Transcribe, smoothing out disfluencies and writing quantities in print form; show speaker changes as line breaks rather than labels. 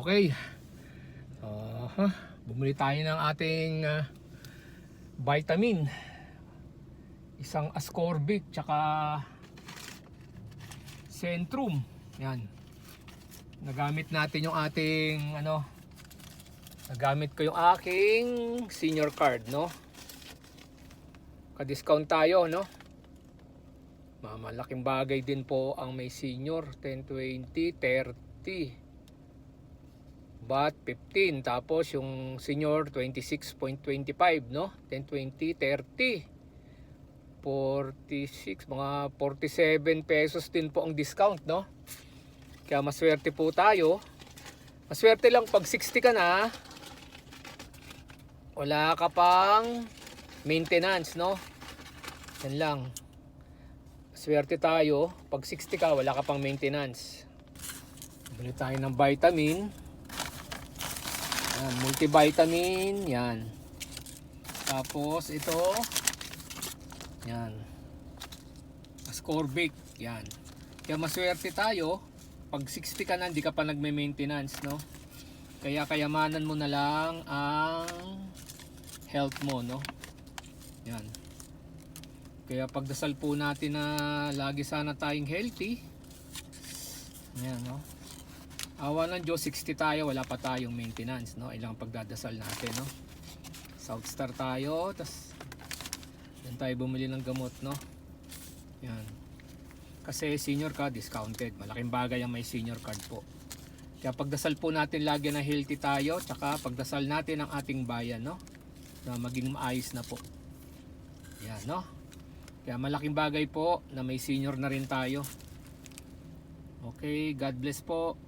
Okay. Bumili tayo ng ating vitamin. Isang ascorbic tsaka Centrum. Yan. Nagamit natin yung ating nagamit ko yung aking senior card, no? Ka-discount tayo, no? Malaking bagay din po ang may senior, 10, 20, 30. But 15, tapos yung senior 26.25, no? 10, 20, 30. 46, mga 47 pesos din po ang discount, no? Kaya maswerte po tayo. Maswerte lang pag 60 ka na, wala ka pang maintenance, no? Yan lang. Maswerte tayo pag 60 ka, wala ka pang maintenance. Bili tayo ng vitamin. Yan, multivitamin, yan. Tapos ito, yan, ascorbic, yan. Kaya maswerte tayo pag 60 ka na, hindi ka pa nagme-maintenance, no? Kaya kayamanan mo na lang ang health mo, no? Yan. Kaya pagdasal po natin na lagi sana tayong healthy. Yan, no? Awa ng Diyos, 60 tayo, wala pa tayong maintenance, no? Ilang pagdadasal natin, no? Southstar tayo, tas yan tayo bumili ng gamot, no? Yan. Kasi senior ka, discounted. Malaking bagay ang may senior card po. Kaya pagdasal po natin lagi na healthy tayo, tsaka pagdasal natin ang ating bayan, no? Na maging maayos na po. Yan, no? Kaya malaking bagay po na may senior na rin tayo. Okay, God bless po.